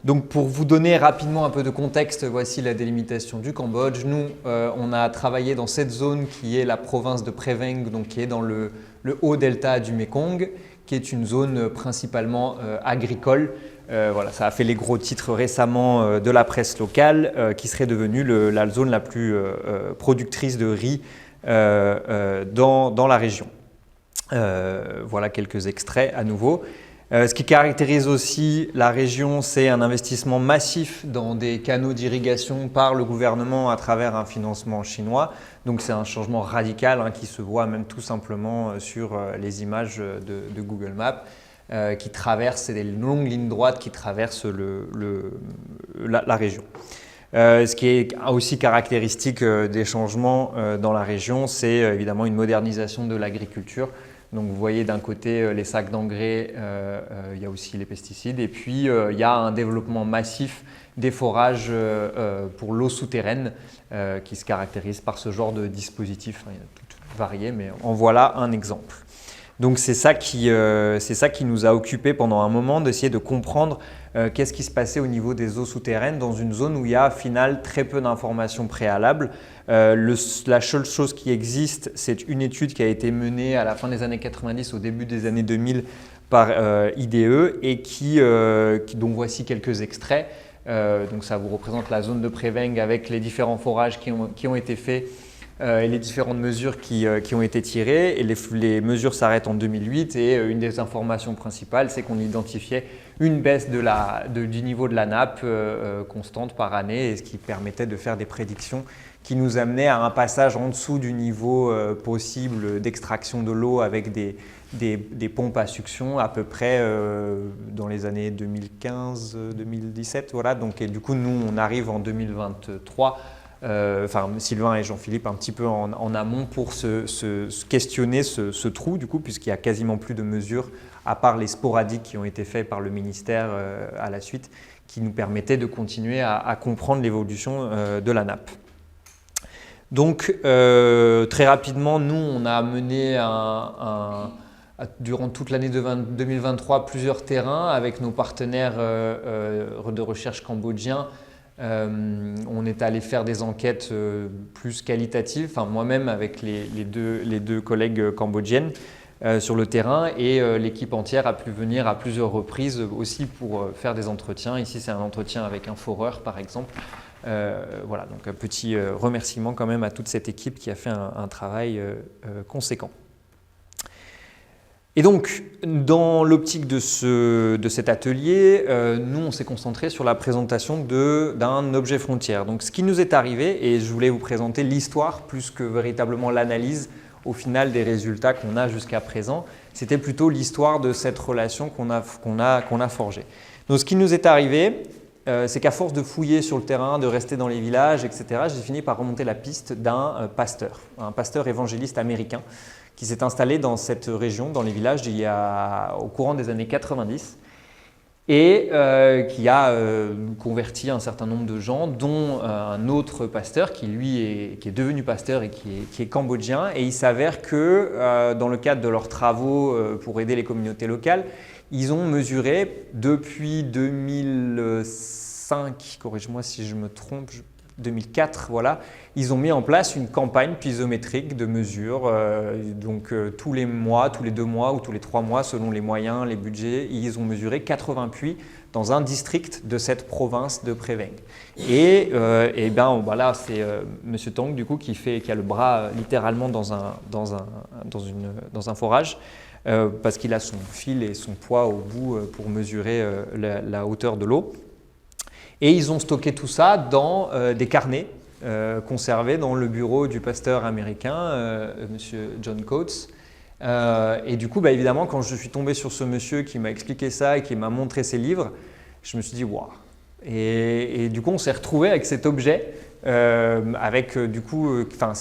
Donc pour vous donner rapidement un peu de contexte, voici la délimitation du Cambodge. Nous, on a travaillé dans cette zone qui est la province de Prey Veng, donc qui est dans le haut delta du Mekong, qui est une zone principalement agricole. Voilà, ça a fait les gros titres récemment de la presse locale, qui serait devenue la zone la plus productrice de riz dans la région. Voilà quelques extraits à nouveau. Ce qui caractérise aussi la région, c'est un investissement massif dans des canaux d'irrigation par le gouvernement à travers un financement chinois. Donc c'est un changement radical qui se voit même tout simplement sur les images de Google Maps qui traversent, c'est des longues lignes droites qui traversent la région. Ce qui est aussi caractéristique des changements dans la région, c'est évidemment une modernisation de l'agriculture. Donc vous voyez d'un côté les sacs d'engrais, il y a aussi les pesticides et puis il y a un développement massif des forages pour l'eau souterraine qui se caractérise par ce genre de dispositif. Il y en a tout varié, mais en voilà un exemple. Donc c'est ça qui nous a occupé pendant un moment d'essayer de comprendre qu'est-ce qui se passait au niveau des eaux souterraines dans une zone où il y a au final très peu d'informations préalables. La seule chose qui existe, c'est une étude qui a été menée à la fin des années 90, au début des années 2000 par IDE et dont voici quelques extraits. Donc ça vous représente la zone de Prey Veng avec les différents forages qui ont été faits et les différentes mesures qui ont été tirées. Et les mesures s'arrêtent en 2008 et une des informations principales, c'est qu'on identifiait une baisse du niveau de la nappe constante par année, et ce qui permettait de faire des prédictions qui nous amenaient à un passage en dessous du niveau possible d'extraction de l'eau avec des pompes à succion à peu près dans les années 2015-2017. Voilà. Donc, et du coup, nous, on arrive en 2023. Sylvain et Jean-Philippe un petit peu en amont pour se questionner ce trou du coup, puisqu'il n'y a quasiment plus de mesures à part les sporadiques qui ont été faits par le ministère à la suite, qui nous permettaient de continuer à comprendre l'évolution de la nappe. Donc très rapidement, nous on a mené durant toute l'année 2023 plusieurs terrains avec nos partenaires de recherche cambodgiens. On est allé faire des enquêtes plus qualitatives, moi-même avec les deux collègues cambodgiennes sur le terrain, et l'équipe entière a pu venir à plusieurs reprises aussi pour faire des entretiens. Ici c'est un entretien avec un foreur par exemple. Voilà, donc un petit remerciement quand même à toute cette équipe qui a fait un travail conséquent. Et donc, dans l'optique de cet atelier, nous, on s'est concentré sur la présentation d'un objet frontière. Donc, ce qui nous est arrivé, et je voulais vous présenter l'histoire plus que véritablement l'analyse au final des résultats qu'on a jusqu'à présent, c'était plutôt l'histoire de cette relation qu'on a forgée. Donc, ce qui nous est arrivé, c'est qu'à force de fouiller sur le terrain, de rester dans les villages, etc., j'ai fini par remonter la piste d'un pasteur, un pasteur évangéliste américain, qui s'est installé dans cette région, dans les villages, au courant des années 90 et qui a converti un certain nombre de gens, dont un autre pasteur qui est devenu pasteur et qui est cambodgien. Et il s'avère que dans le cadre de leurs travaux pour aider les communautés locales, ils ont mesuré depuis 2005, corrige-moi si je me trompe, 2004, voilà, ils ont mis en place une campagne piézométrique de mesure, tous les mois, tous les 2 mois ou tous les 3 mois selon les moyens, les budgets, ils ont mesuré 80 puits dans un district de cette province de Prey Veng. Et là, c'est M. Tong du coup qui a le bras littéralement dans un forage parce qu'il a son fil et son poids au bout pour mesurer la hauteur de l'eau. Et ils ont stocké tout ça dans des carnets conservés dans le bureau du pasteur américain, M. John Coates. Et du coup, évidemment, quand je suis tombé sur ce monsieur qui m'a expliqué ça et qui m'a montré ses livres, je me suis dit « waouh ». Et du coup, on s'est retrouvé avec cet objet, c'est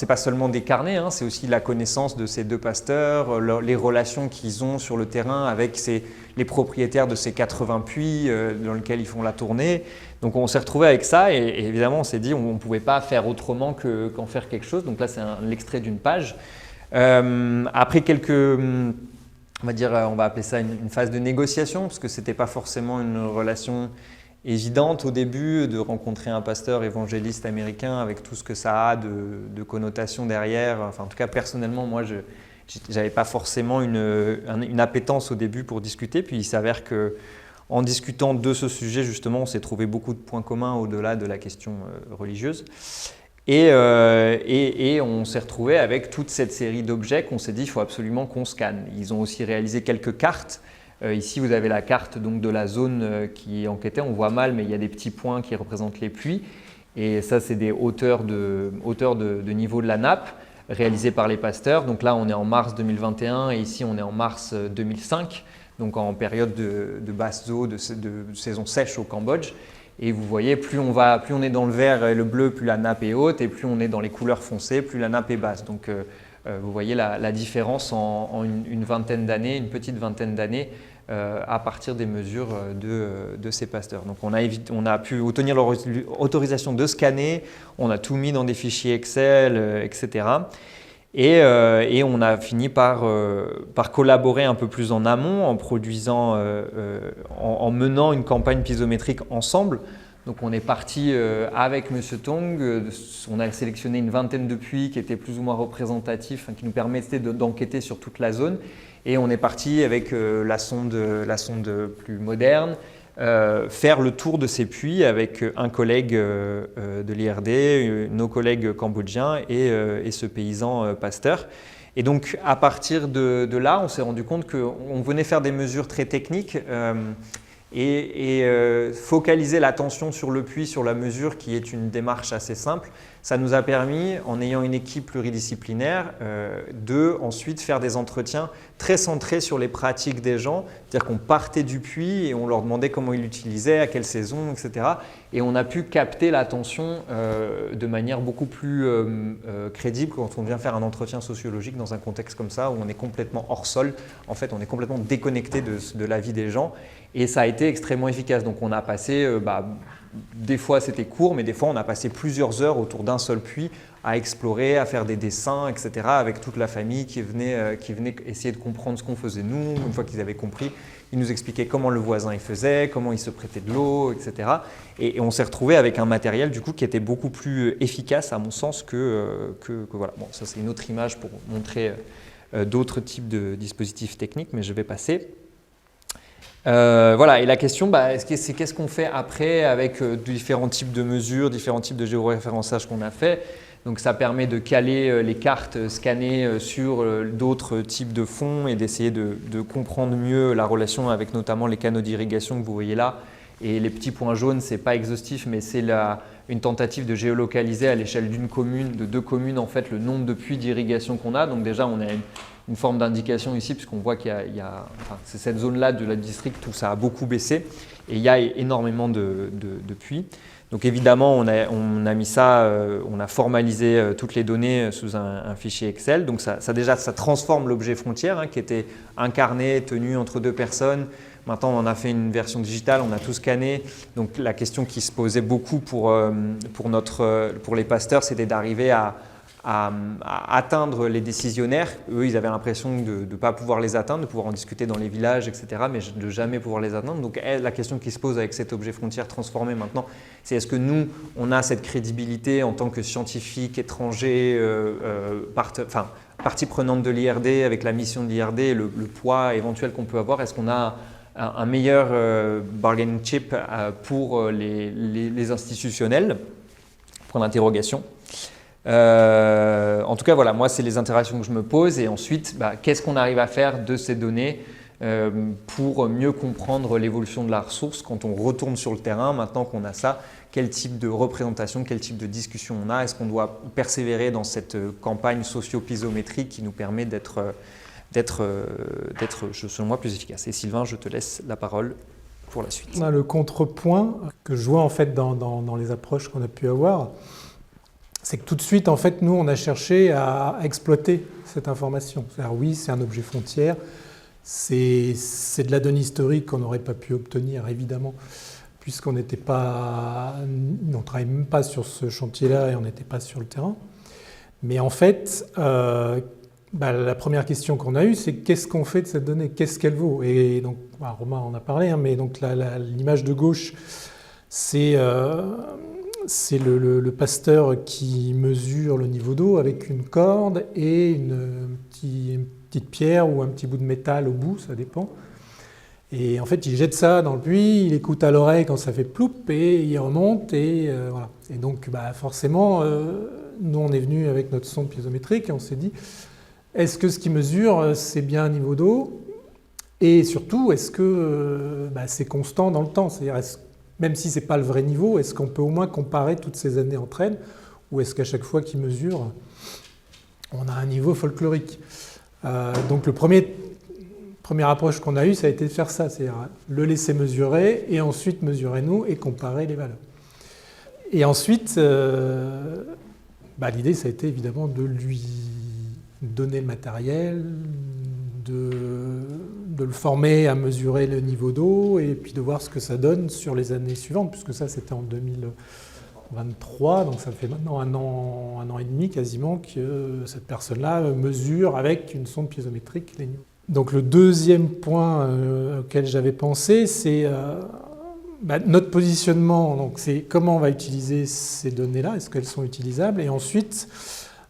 pas seulement des carnets, c'est aussi la connaissance de ces deux pasteurs, les relations qu'ils ont sur le terrain avec les propriétaires de ces 80 puits dans lesquels ils font la tournée. Donc on s'est retrouvé avec ça et évidemment on s'est dit on ne pouvait pas faire autrement qu'en faire quelque chose. Donc là c'est l'extrait d'une page. Après on va appeler ça une phase de négociation parce que ce n'était pas forcément une relation évidente au début de rencontrer un pasteur évangéliste américain avec tout ce que ça a de connotations derrière. Enfin, en tout cas, personnellement, moi, je n'avais pas forcément une appétence au début pour discuter. Puis il s'avère qu'en discutant de ce sujet, justement, on s'est trouvé beaucoup de points communs au-delà de la question religieuse. Et on s'est retrouvé avec toute cette série d'objets qu'on s'est dit il faut absolument qu'on scanne. Ils ont aussi réalisé quelques cartes. Ici, vous avez la carte donc, de la zone qui est enquêtée. On voit mal, mais il y a des petits points qui représentent les puits. Et ça, c'est des hauteurs de niveau de la nappe réalisées par les pasteurs. Donc là, on est en mars 2021 et ici, on est en mars 2005, donc en période de basse eau, de saison sèche au Cambodge. Et vous voyez, plus on est dans le vert et le bleu, plus la nappe est haute, et plus on est dans les couleurs foncées, plus la nappe est basse. Donc vous voyez la différence en une vingtaine d'années, une petite vingtaine d'années, à partir des mesures de ces pasteurs. Donc on a pu obtenir leur autorisation de scanner, on a tout mis dans des fichiers Excel, etc. Et on a fini par collaborer un peu plus en amont en produisant, en menant une campagne piézométrique ensemble. Donc on est parti avec M. Tong, on a sélectionné une vingtaine de puits qui étaient plus ou moins représentatifs, qui nous permettaient d'enquêter sur toute la zone. Et on est parti avec la sonde plus moderne, faire le tour de ces puits avec un collègue de l'IRD, nos collègues cambodgiens et ce paysan pasteur. Et donc à partir de là, on s'est rendu compte qu'on venait faire des mesures très techniques et focaliser l'attention sur le puits, sur la mesure qui est une démarche assez simple. Ça nous a permis, en ayant une équipe pluridisciplinaire, de ensuite faire des entretiens très centrés sur les pratiques des gens. C'est-à-dire qu'on partait du puits et on leur demandait comment ils l'utilisaient, à quelle saison, etc. Et on a pu capter l'attention de manière beaucoup plus crédible quand on vient faire un entretien sociologique dans un contexte comme ça, où on est complètement hors sol. En fait, on est complètement déconnecté de la vie des gens. Et ça a été extrêmement efficace. Donc on a passé… des fois c'était court, mais des fois on a passé plusieurs heures autour d'un seul puits à explorer, à faire des dessins, etc. avec toute la famille qui venait essayer de comprendre ce qu'on faisait nous. Une fois qu'ils avaient compris, ils nous expliquaient comment le voisin il faisait, comment il se prêtait de l'eau, etc. Et on s'est retrouvé avec un matériel du coup qui était beaucoup plus efficace à mon sens que voilà. Bon, ça c'est une autre image pour montrer d'autres types de dispositifs techniques, mais je vais passer. Voilà, et la question, c'est qu'est-ce qu'on fait après avec différents types de mesures, différents types de géoréférençage qu'on a fait. Donc ça permet de caler les cartes scannées sur d'autres types de fonds et d'essayer de comprendre mieux la relation avec notamment les canaux d'irrigation que vous voyez là. Et les petits points jaunes, ce n'est pas exhaustif, mais c'est une tentative de géolocaliser à l'échelle d'une commune, de deux communes, en fait, le nombre de puits d'irrigation qu'on a. Donc déjà, on a une forme d'indication ici, puisqu'on voit qu'il y a c'est cette zone-là de la district où ça a beaucoup baissé, et il y a énormément de puits. Donc évidemment, on a mis ça, on a formalisé toutes les données sous un fichier Excel. Donc ça transforme l'objet frontière qui était incarné, tenu entre deux personnes. Maintenant, on en a fait une version digitale, on a tout scanné. Donc la question qui se posait beaucoup pour les pasteurs, c'était d'arriver à atteindre les décisionnaires. Eux, ils avaient l'impression de ne pas pouvoir les atteindre, de pouvoir en discuter dans les villages, etc., mais de jamais pouvoir les atteindre. Donc la question qui se pose avec cet objet frontière transformé maintenant, c'est est-ce que nous, on a cette crédibilité en tant que scientifiques étrangers, partie prenante de l'IRD, avec la mission de l'IRD, le poids éventuel qu'on peut avoir, est-ce qu'on a un meilleur bargaining chip pour les institutionnels? Point d'interrogation. En tout cas, voilà, moi, c'est les interactions que je me pose. Et ensuite, qu'est-ce qu'on arrive à faire de ces données pour mieux comprendre l'évolution de la ressource quand on retourne sur le terrain, maintenant qu'on a ça? Quel type de représentation, quel type de discussion on a? Est-ce qu'on doit persévérer dans cette campagne socio-piézométrique qui nous permet d'être, selon moi, plus efficace? Et Sylvain, je te laisse la parole pour la suite. On a le contrepoint que je vois en fait dans les approches qu'on a pu avoir. C'est que tout de suite, en fait, nous, on a cherché à exploiter cette information. C'est-à-dire, oui, c'est un objet frontière, c'est de la donnée historique qu'on n'aurait pas pu obtenir, évidemment, puisqu'on n'était pas, on ne travaillait même pas sur ce chantier-là et on n'était pas sur le terrain. Mais en fait, la première question qu'on a eue, c'est qu'est-ce qu'on fait de cette donnée? Qu'est-ce qu'elle vaut? Et donc, Romain en a parlé, mais donc l'image de gauche, c'est le pasteur qui mesure le niveau d'eau avec une corde et une petite pierre ou un petit bout de métal au bout, ça dépend. Et en fait, il jette ça dans le puits, il écoute à l'oreille quand ça fait ploup et il remonte et voilà. Et donc, forcément, nous on est venu avec notre sonde piézométrique et on s'est dit, est-ce que ce qu'il mesure, c'est bien un niveau d'eau? Et surtout, est-ce que c'est constant dans le temps? C'est-à-dire, même si ce n'est pas le vrai niveau, est-ce qu'on peut au moins comparer toutes ces années entre elles? Ou est-ce qu'à chaque fois qu'il mesure, on a un niveau folklorique? Donc la première approche qu'on a eue, ça a été de faire ça, c'est-à-dire le laisser mesurer et ensuite mesurer nous et comparer les valeurs. Et ensuite, l'idée, ça a été évidemment de lui donner le matériel, de le former à mesurer le niveau d'eau et puis de voir ce que ça donne sur les années suivantes, puisque ça c'était en 2023, donc ça fait maintenant un an et demi quasiment que cette personne-là mesure avec une sonde piézométrique les niveaux. Donc le deuxième point auquel j'avais pensé, c'est notre positionnement, donc c'est comment on va utiliser ces données-là, est-ce qu'elles sont utilisables, et ensuite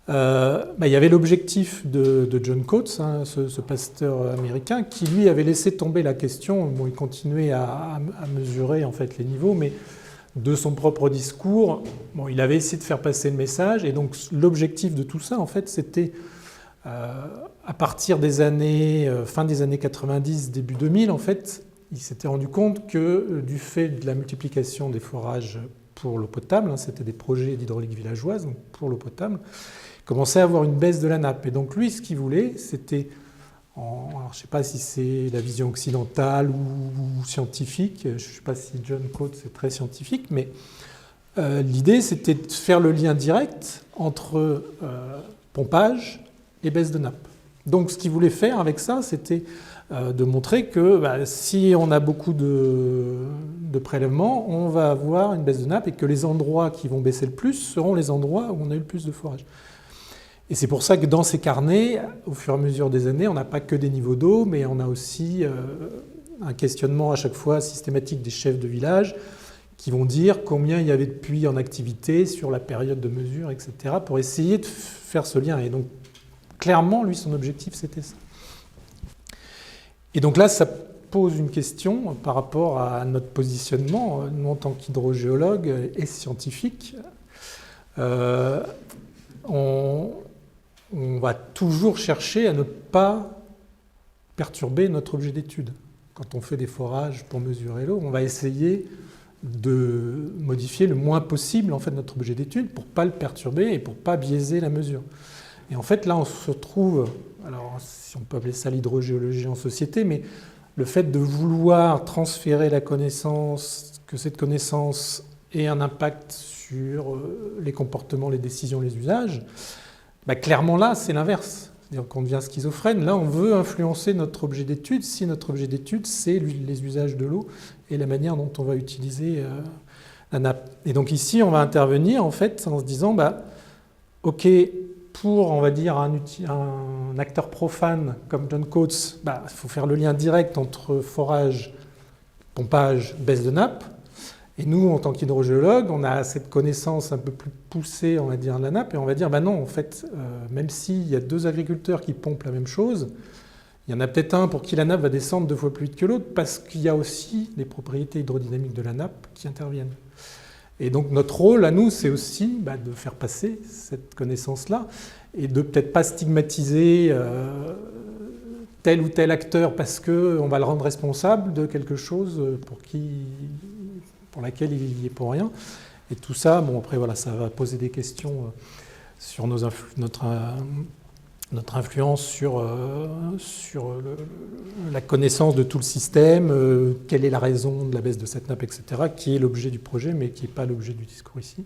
il y avait l'objectif de John Coates, ce pasteur américain, qui lui avait laissé tomber la question. Bon, il continuait à mesurer en fait les niveaux, mais de son propre discours, il avait essayé de faire passer le message. Et donc l'objectif de tout ça, en fait, c'était à partir des années fin des années 90, début 2000, en fait, il s'était rendu compte que du fait de la multiplication des forages pour l'eau potable, c'était des projets d'hydraulique villageoise, donc pour l'eau potable, commençait à avoir une baisse de la nappe. Et donc lui, ce qu'il voulait, c'était, alors je ne sais pas si c'est la vision occidentale ou scientifique, je ne sais pas si John Coates est très scientifique, mais l'idée, c'était de faire le lien direct entre pompage et baisse de nappe. Donc ce qu'il voulait faire avec ça, c'était de montrer que si on a beaucoup de prélèvements, on va avoir une baisse de nappe et que les endroits qui vont baisser le plus seront les endroits où on a eu le plus de forage. Et c'est pour ça que dans ces carnets, au fur et à mesure des années, on n'a pas que des niveaux d'eau, mais on a aussi un questionnement à chaque fois systématique des chefs de village qui vont dire combien il y avait de puits en activité sur la période de mesure, etc., pour essayer de faire ce lien. Et donc, clairement, lui, son objectif, c'était ça. Et donc là, ça pose une question par rapport à notre positionnement, nous en tant qu'hydrogéologues et scientifiques. On va toujours chercher à ne pas perturber notre objet d'étude. Quand on fait des forages pour mesurer l'eau, on va essayer de modifier le moins possible en fait, notre objet d'étude pour ne pas le perturber et pour ne pas biaiser la mesure. Et en fait, là, on se trouve, alors si on peut appeler ça l'hydrogéologie en société, mais le fait de vouloir transférer la connaissance, que cette connaissance ait un impact sur les comportements, les décisions, les usages, clairement là, c'est l'inverse. C'est-à-dire qu'on devient schizophrène. Là, on veut influencer notre objet d'étude si notre objet d'étude, c'est les usages de l'eau et la manière dont on va utiliser la nappe. Et donc ici, on va intervenir en fait en se disant, ok, pour, on va dire, un acteur profane comme John Coates, il faut faire le lien direct entre forage, pompage, baisse de nappe. Et nous, en tant qu'hydrogéologues, on a cette connaissance un peu plus poussée, on va dire, de la nappe, et on va dire, non, en fait, même s'il y a deux agriculteurs qui pompent la même chose, il y en a peut-être un pour qui la nappe va descendre 2 fois plus vite que l'autre, parce qu'il y a aussi les propriétés hydrodynamiques de la nappe qui interviennent. Et donc notre rôle à nous, c'est aussi de faire passer cette connaissance-là, et de peut-être pas stigmatiser tel ou tel acteur parce qu'on va le rendre responsable de quelque chose pour laquelle il n'y est pour rien. Et tout ça, après voilà, ça va poser des questions sur notre influence sur la connaissance de tout le système, quelle est la raison de la baisse de cette nappe, etc., qui est l'objet du projet, mais qui n'est pas l'objet du discours ici.